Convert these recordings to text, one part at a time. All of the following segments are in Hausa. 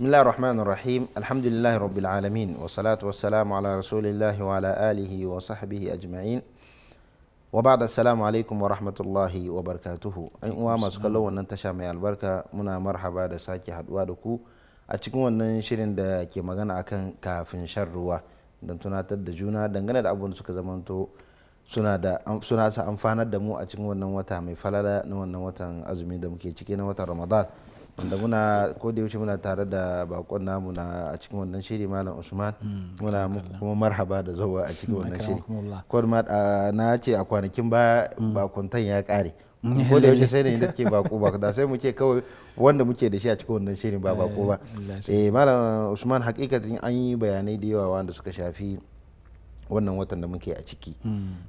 Bismillahir Rahmanir Rahim. Alhamdulillahi Rabbil Alamin. Wa salatu wa salamu ala Rasulillahi wa ala alihi wa sahbihi ajma'in. Wa ba'da, assalamu alaikum wa rahmatullahi wa barakatuhu. An uwa masu kallon wannan tasha mai albarka, muna marhaba da sake haduwa da ku a cikin wannan shirin da ke magana akan kafin shan ruwa, don tunatar da juna dangane da abubuwan da suka zamanto suna sa amfanar da mu a cikin wannan wata mai falala na wannan watan azumi da muke ciki na watan Ramadan, wanda muna ko da yaushe muna tare da bakon namu a cikin wannan shiri Malam Usman. Muna muku kuma marhaba da zuwa a cikin wannan shiri. Ko na ce a kwanakin baya bakontan ya kare, ko da yaushe sai ne da ke bako da sai muke kawai wanda muke da shi a cikin wannan shirin ba bako ba. Malam Usman, hakikatin an yi bayanai da yawa wanda suka shafi wannan watan da muke a ciki,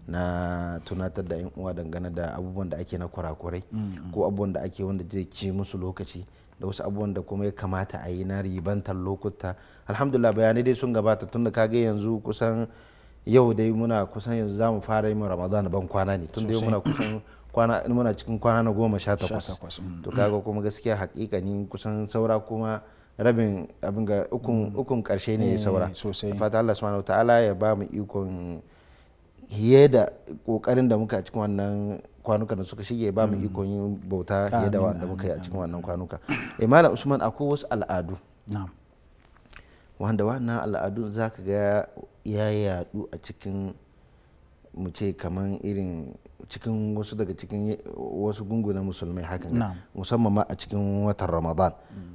na tunatar da 'yan uwa dangane da abubuwan da ake na kurakurai ko abubuwan da ake wanda zai ci musu lokaci, da wasu abubuwan da kuma ya kamata a yi na ribantar lokuta. Alhamdulillah bayanai dai sun gabata, tun da kage yanzu kusan yau dai muna kusan yanzu za mu fara yi Ramadan ban kwana ne, tun da yau muna cikin kwana na 18. To kaga kuma gaskiya hakikanin kusan saura kuma rabin abin ga ukun karshe ne ya saura. Fata Allah subhanahu wa ta'ala ya ba mu ikon hiye da kokarin da muka a cikin wannan kwanuka da suka shige, ba mu ikon yin bauta hiye da wanda muka yi a cikin wannan kwanuka. Malam Usman, akwai wasu al'adu wanda wannan al'adun za ka ga ya yadu a cikin, mu ce kaman irin cikin wasu daga cikin wasu gungu na musulmai hakan, musamman ma a cikin watan Ramadan,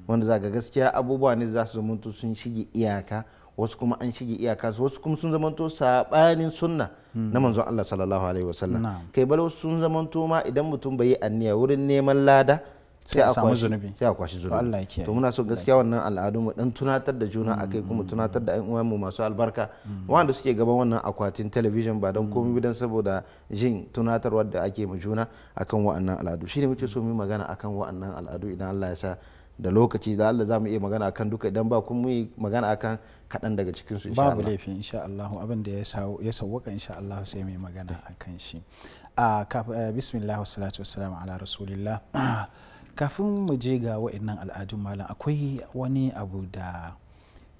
wanda za ga gaskiya abubuwa ne za su zamanto sun shige iyaka, wasu kuma an shige iyaka, wasu kuma sun zamanto sabanin sunna na manzon Allah sallallahu alaihi wasallam. Kai bal wasu sun zamanto ma idan mutum bai yi anniya wurin neman lada sai a kwashi zunubi. To muna so gaskiya wannan al'adu mu dan tunatar da juna akai, kuma tunatar da 'yan uwanmu masu albarka wanda suke gaban wannan akwatin talabijin, ba don komai dan saboda jin tunatarwar da ake mu juna akan wa'annan al'adu. Shine muke so mu magana akan wa'annan al'adu, idan Allah ya sa da lokaci da Allah za mu iya magana akan duka, idan ba kuma yi magana akan kaɗan daga cikin su insha Allah. Babu laifi insha Allah, abin da ya sauwaka insha Allah sai mu magana akan shi. Bismillah wassalatu wassalamu ala rasulillah. Kafin mu je ga wa'annan al'adun malam, akwai wani abu da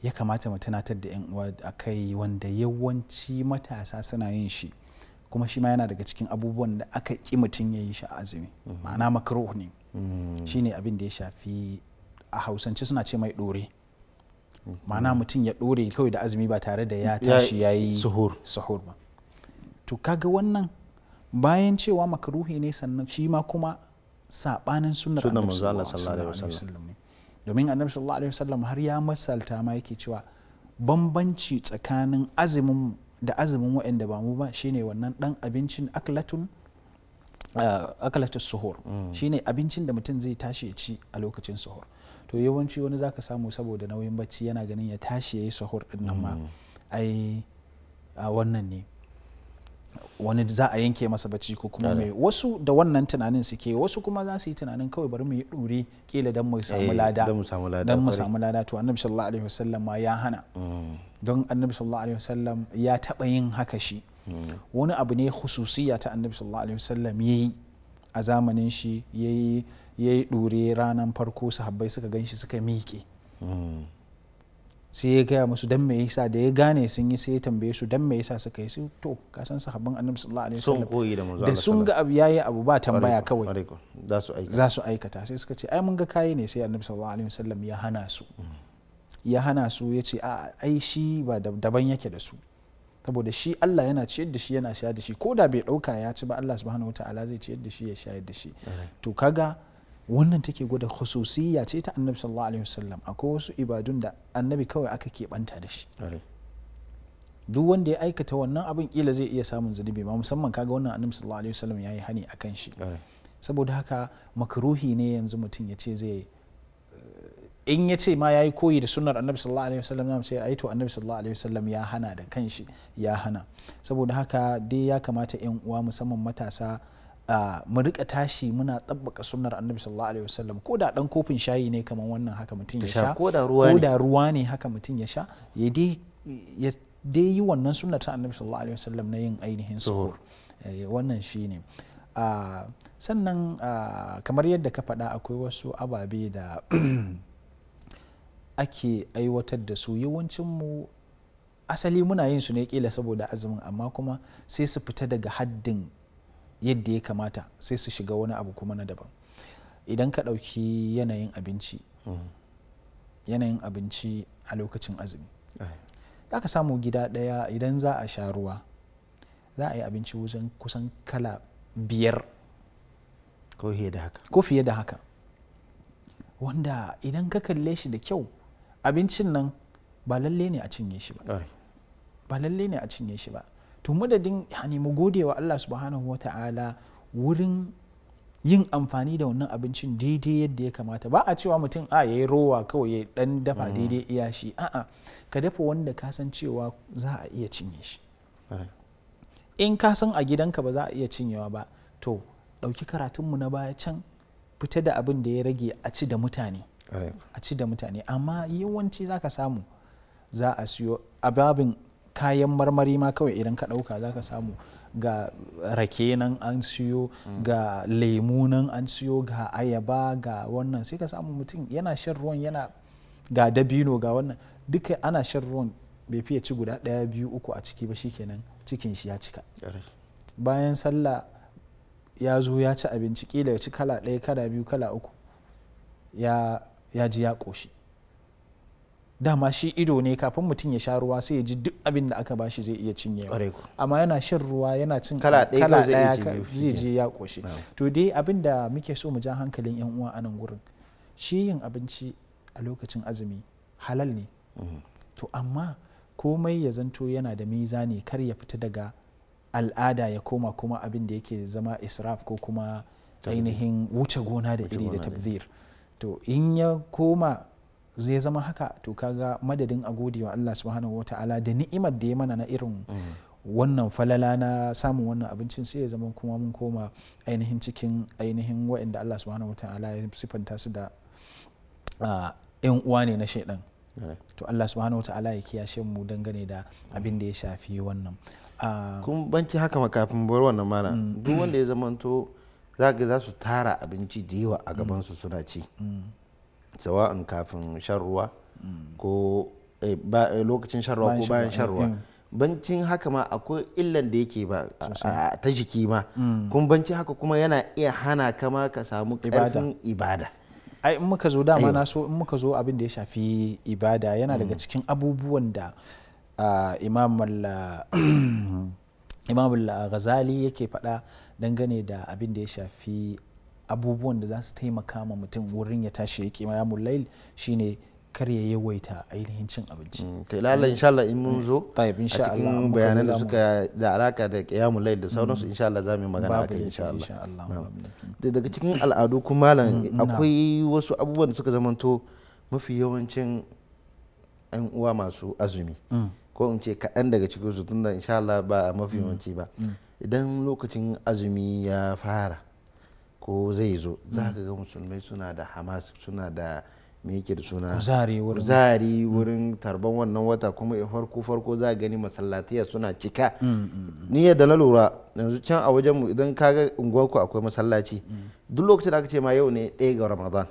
ya kamata mu tunatar da 'yan uwa akai, wanda yawanci matasa suna yin shi, kuma shi ma yana daga cikin abubuwan da aka ƙi mutum ya yi shi a azumi, ma'ana makruh ne. Shine abin da ya shafi, a hausance suna ce mai ɗore, ma'ana mutum ya ɗore kawai da azumi ba tare da ya tashi ya yi suhur ba. To kaga wannan bayan cewa makruhi ne, sannan shi ma kuma sabanin sunnar annabi sallallahu alaihi wasallam ne, domin annabi sallallahu alaihi wasallam har ya masalta ma yake cewa bambanci tsakanin azumin da azumin waɗanda ba mu ba shine wannan dan abincin aklatus suhur, shine abincin da mutum zai tashi ya ci a lokacin suhur. To yawanci wani zaka samu saboda nauyin bacci yana ganin ya tashi yayi suhur din nan ma ai wannan ne, wani za a yanke masa bacci ko kuma mai, wasu da wannan tunanin suke, wasu kuma za su yi tunanin kawai bari mu yi ɗure kila don mu samu lada, to annabi sallallahu alaihi wasallam ma ya hana, don annabi sallallahu alaihi wasallam ya taɓa yin haka shi. Wani abu ne khususiyya ta annabi sallallahu alaihi wasallam yayi a zamanin shi, yayi ɗure ranar farko, sahabbai suka ganshi suka miƙe, sai ya gaya musu dan me yasa, da ya gane sun yi sai ya tambaye su dan me yasa suka yi. Sai to ka san sahabban annabi sallallahu alaihi wasallam da sun ga abu yayi abu ba tambaya kawai za su aikata, sai suka ce ai mun ga kayi ne. Sai annabi sallallahu alaihi wasallam ya hana su ya ce a ai shi ba daban yake da su, saboda shi Allah yana ciyar da shi yana shayar da shi, ko da bai dauka ya ci ba Allah subhanahu wataala zai ciyar da shi ya shayar da shi. To kaga wannan take gwada khususiyya ce ta annabi sallallahu alaihi wasallam. Akwai wasu ibadun da annabi kawai aka keɓanta da shi, duk wanda ya aikata wannan abin kila zai iya samun zunubi ma, musamman kaga wannan annabi sallallahu alaihi wasallam yayi hani akan shi. Saboda haka makruhi ne yanzu mutum ya ce zai, in ya ce ma yayi koyi da sunnar annabi sallallahu alaihi wasallam, na ce ai to annabi sallallahu alaihi wasallam ya hana da kanshi, ya hana. Saboda haka dai ya kamata 'yan uwa musamman matasa mu rika tashi muna tabbaka sunnar annabi sallallahu alaihi wasallam, ko da dan kofin shayi ne kamar wannan haka mutum ya sha, ko da ruwa ne haka mutum ya sha, ya dai yi wannan sunnar ta annabi sallallahu alaihi wasallam na yin ainihin suhur. Wannan shine. Sannan kamar yadda ka faɗa, akwai wasu ababe da ake aiwatar da su yawancinmu asali muna yin su ne kila saboda azumin, amma kuma sai su fita daga haddin yadda ya kamata, sai su shiga wani abu kuma na daban. Idan ka ɗauki yanayin abinci a lokacin azumi, za ka samu gida ɗaya idan za a sha ruwa za a yi abinci wajen kusan kala 5 ko fiye da haka, wanda idan ka kalle shi da kyau abincin nan ba lalle ne a cinye shi ba. To madadin mu gode wa Allah subhanahu wata'ala wurin yin amfani da wannan abincin daidai yadda ya kamata. Ba a cewa mutum ya yi rowa kawai ya dan dafa daidai iya shi, a'a, ka dafa wanda ka san cewa za a iya cinye shi. In ka san a gidanka ba za a iya cinyewa ba, to ɗauki karatunmu na baya can, fita da abin da ya rage a ci da mutane. Amma yawanci za ka samu za a siyo a babin kayan marmari ma kawai idan ka ɗauka za ka samu ga rake nan an siyo, ga lemu nan an siyo, ga ayaba, ga wannan, sai ka samu mutum yana shan ruwan, yana ga dabino, ga wannan, duka ana shan ruwan bai fiye ci guda 1, 2, 3 a ciki ba, shikenan cikin shi ya cika. Bayan sallah ya zo ya ci abinci, kila ya ci kala 1, kala 2, kala 3, ya ji ya ƙoshi. Dama shi ido ne, kafin mutum ya sha ruwa sai ya ji duk abin da aka bashi zai iya cinyewa, amma yana shan ruwa yana cin kala ɗaya zai ji ya ƙoshi. To dai abin da muke so mu ja hankalin 'yan uwa a nan gurin, shi yin abinci a lokacin azumi halal ne, to amma komai ya zanto yana da mizani, kar ya fita daga al'ada ya koma kuma abin da yake zama israf ko kuma ainihin wuce gona da iri da tabzir. To in ya koma zai zama haka, to kaga madadin a gode wa Allah subhanahu wata'ala da ni'imar da ya mana na irin wannan falala na samun wannan abincin, sai ya zama kuma mun koma ainihin cikin ainihin waɗanda Allah subhanahu wata'ala ya sifanta su da 'yan uwa ne na shaidan. To Allah subhanahu wata'ala ya kiyashe mu dangane da abin da ya shafi wannan. Kun banci haka makafin bar wannan mana, duk wanda ya zamanto za su tara abinci da yawa a gabansu suna ci, sawa'un kafin shan ruwa ko lokacin shan ruwa ko bayan shan ruwa. Bancin haka ma akwai illan da yake ba ta jiki ma, kun banci haka kuma yana iya hana kama ka samu ƙarfin ibada. Ai in muka zo dama na so in muka zo abin da ya shafi ibada, yana daga cikin abubuwan da Imam al-Ghazali yake faɗa dangane da abin da ya shafi abubuwan da za su taimaka ma mutum wurin ya tashi ya qiyamul layl, shine kar ya yawaita ainihin cin abinci. Lallai insha Allah in mun zo a cikin bayanan da suka da alaka da qiyamul layl da sauransu, insha Allah za mu yi magana akan insha Allah. Daga cikin al'adu kuma malam, akwai wasu abubuwan da suka zamanto mafi yawancin 'yan uwa masu azumi, ko in ce kaɗan daga cikin su, tunda insha Allah ba mafi yawanci ba, idan lokacin azumi ya fara ko zai zo, za ka ga musulmai suna da hamas, suna da me yake da suna kuzari wurin tarban wannan wata, kuma ya farko za gani masallatiya suna cika. Ni yadda na lura yanzu can a wajenmu, idan kaga unguwarku akwai masallaci, duk lokacin da aka ce ma yau ne 1 ga Ramadan,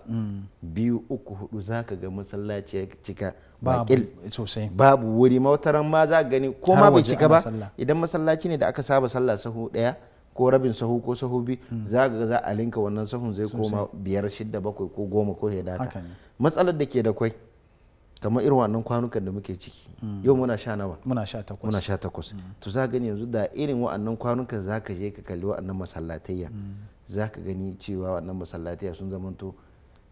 2, 3, 4 za ka ga masallaci ya cika babu wuri. Mawataran ma za gani ko ma bai cika ba, idan masallaci ne da aka saba sallah sahu 1 ko rabin sahu ko sahu 2, za ga za a linka wannan sahun zai koma 5, 6, 7 ko 10 ko haka. Matsalar da ke da kwai kamar irin wannan kwanukan da muke ciki, yau muna sha nawa? Muna sha 8. To za gani yanzu da irin wa'annan kwanukan za ka je ka kalli wa'annan masallatayya, za ka gani cewa wannan masallatayya sun zamanto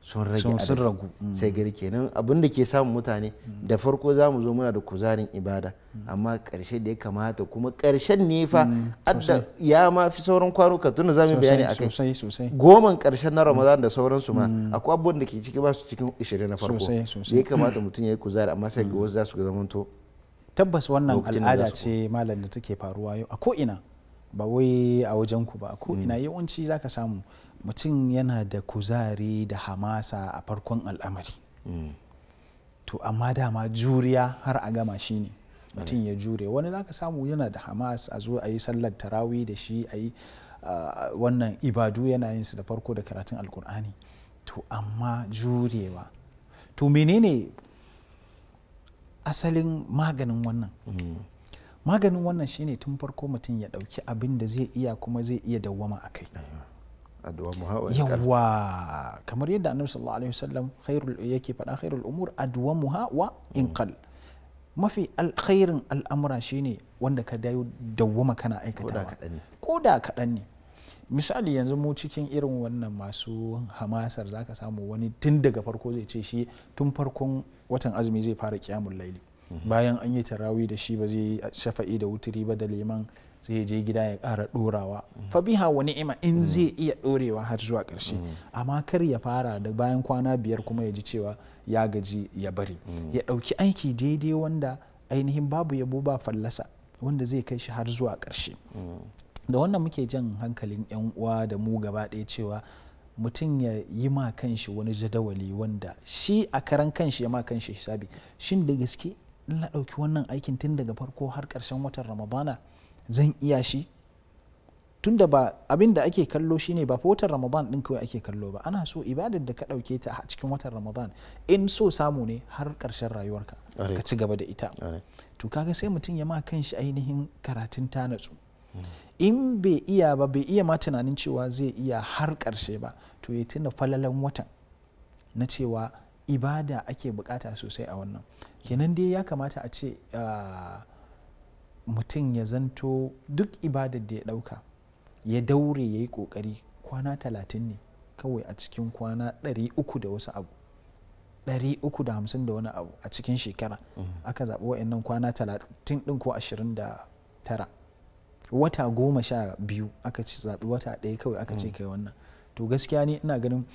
sun rage adadi. Sai gari kenan abin da ke samun mutane, da farko za mu zo muna da kuzarin ibada, amma ƙarshe da ya kamata, kuma ƙarshen ne fa adda ya ma fi sauran kwanuka, tunda za mu bayani akai 10 ƙarshen na Ramadan da sauransu ma, akwai abubuwan da ke ciki ba su cikin 20 na farko da ya kamata mutum ya yi kuzari, amma sai ga wasu za su zamanto. Tabbas wannan al'ada ce malam da take faruwa yau a ko'ina, ba wai a wajen ku ba, a ko'ina yawanci za ka samu mutum yana da kuzari da hamasa a farkon al'amari, to amma dama juriya har a gama shi ne mutum ya jure. Wani za ka samu yana da hamas, a zo a yi sallar tarawih da shi, a yi wannan ibadu yana yin su da farko da karatun alkur'ani, to amma jurewa. To menene asalin maganin wannan maganin wannan shine tun farko mutum ya dauki abin da zai iya kuma zai iya dawwama a kai. Yawwa kamar yadda annabi sallallahu alaihi wasallam yake faɗa khairul umur adwamuha wa inqal, mafi alkhairin al'amura shine wanda ka dawwama kana aikatawa ko da kaɗan ne. Misali yanzu mu cikin irin wannan masu hamasar zaka samu wani tun daga farko zai ce shi tun farkon watan azumi zai fara kiyamul laili, bayan an yi tarawih da shi ba zai shafa'i da wuturi ba da liman, zai je gida ya ƙara ɗorawa fa biha wa ni'ima in zai iya ɗorewa har zuwa ƙarshe. Amma kar ya fara da bayan kwana 5 kuma ya ji cewa ya gaji ya bari, ya ɗauki aiki daidai wanda ainihin babu yabo ba fallasa, wanda zai kai shi har zuwa ƙarshe. Da wannan muke jan hankalin 'yan uwa da mu gaba ɗaya cewa mutum ya yi ma kanshi wani jadawali wanda shi a karan kanshi ya ma kanshi hisabi, shin da gaske in na ɗauki wannan aikin tun daga farko har ƙarshen watan ramadana zan iya shi? Tunda ba abin da ake kallo shine ba fa watan ramadan din kawai ake kallo ba, ana so ibadar da ka ɗauke ta a cikin watan ramadan in so samu ne har ƙarshen rayuwarka ka ci gaba da ita. To kaga sai mutum ya ma kanshi ainihin karatun ta natsu. In bai iya ba, bai iya ma tunanin cewa zai iya har ƙarshe ba, to ya tuna falalan watan na cewa ibada ake bukata sosai a wannan. Kenan dai ya kamata a ce mutum ya zanto duk ibadar da ya dauka ya daure ya yi kokari kwana 30 ne kawai a cikin kwana 300 da wasu abu 350 da wani abu a cikin shekara aka zaɓi wa'annan kwana 30 ɗin ko 29 wata 12 aka ci zaɓi wata ɗaya kawai aka ce kai wannan. To gaskiya ne ina ganin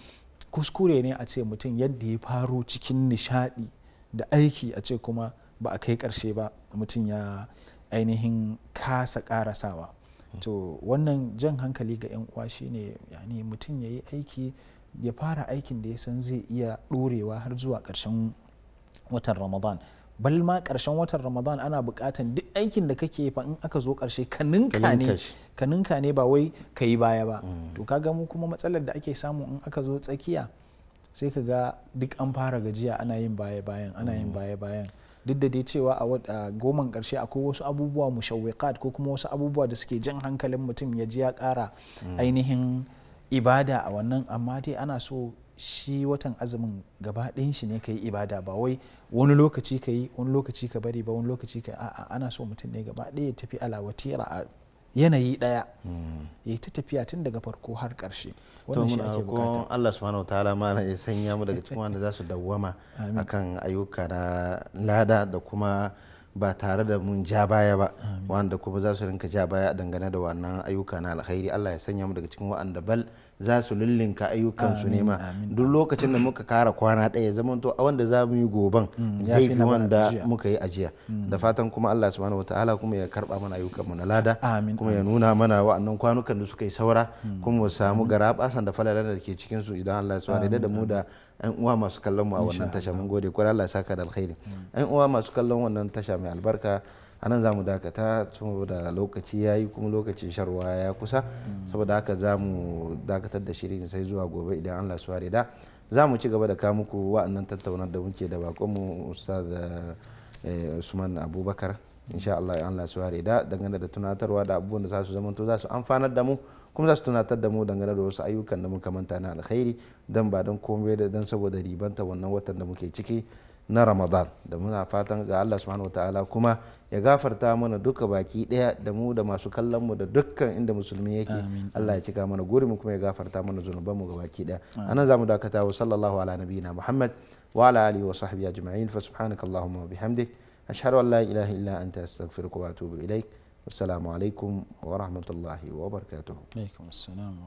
kuskure ne a ce mutum yadda ya faro cikin nishadi da aiki a ce kuma ba a kai ƙarshe ba mutum ya ainihin kasa ƙarasawa. To wannan jan hankali ga 'yan uwa shine yani mutum ya yi aiki, ya fara aikin da ya san zai iya ɗorewa har zuwa ƙarshen watan ramadan. Bal ma ƙarshen watan ramadan ana buƙatan duk aikin da kake fa in aka zo ƙarshe ka ninka ne ba wai ka yi baya ba. To kaga mu kuma matsalar da ake samu in aka zo tsakiya sai ka ga duk an fara gajiya ana yin baya bayan duk da dai cewa a goman ƙarshe akwai wasu abubuwa mushawwiqat ko kuma wasu abubuwa da suke jan hankalin mutum ya ji ya ƙara ainihin ibada a wannan, amma dai ana so shi watan azumin gaba ɗayan shi ne ka yi ibada, ba wai wani lokaci ka yi wani lokaci ka bari ba wani lokaci ka a'a, ana so mutum ne gaba ɗaya ya tafi alawatira a yanayi ɗaya ya ta tafiya tun daga farko har ƙarshe. Wannan shi ake bukata. Allah subhanahu wataala ma ya sanya mu daga cikin wanda za su dawwama akan ayyuka na lada da kuma ba tare da mun ja baya ba, wanda kuma za su rinka ja baya dangane da wannan ayyuka na alkhairi. Allah ya sanya mu daga cikin wa'anda bal za su lullunka ayyukansu ne ma. Duk lokacin da muka kara kwana ɗaya zaman to a wanda za mu yi goban zai fi wanda muka yi ajiya. Da fatan kuma Allah subhanahu wataala kuma ya karba mana ayyukanmu na lada, kuma ya nuna mana wa'annan kwanukan da suka yi saura, kuma mu samu garabasan da falalan da ke cikin su idan Allah ya so da mu da ƴan uwa masu kallon mu a wannan tasha. Mun gode kwarai, Allah ya saka da alkhairi. ƴan uwa masu kallon wannan tasha mai albarka, a nan za mu dakata saboda lokaci ya yi kuma lokacin sharwa ya kusa, saboda haka za mu dakatar da shirin sai zuwa gobe idan Allah su da za mu ci gaba da kawo muku wa'annan tattaunar da muke da bakonmu Ustaz Usman Abubakar insha Allah ya Allah su da dangane da tunatarwa da abubuwan da za su zamanto za su amfanar da mu, kuma za su tunatar da mu dangane da wasu ayyukan da muka manta na alkhairi, dan ba dan komai da dan saboda ribanta wannan watan da muke ciki na Ramadan. Da muna fatan ga Allah subhanahu wataala kuma ya gafarta mana duka baki daya da mu da masu kallon mu da dukkan inda musulmi yake. Allah ya cika mana gurin mu kuma ya gafarta mana zunuban mu gabaki daya. Anan zamu dakata wa sallallahu ala nabiyina Muhammad wa ala alihi wa sahbihi ajma'in. Fa subhanakallahumma wa bihamdik ashhadu an la ilaha illa anta astaghfiruka wa atubu ilaik. Wassalamu alaikum wa rahmatullahi wa barakatuh. Alaikum assalam.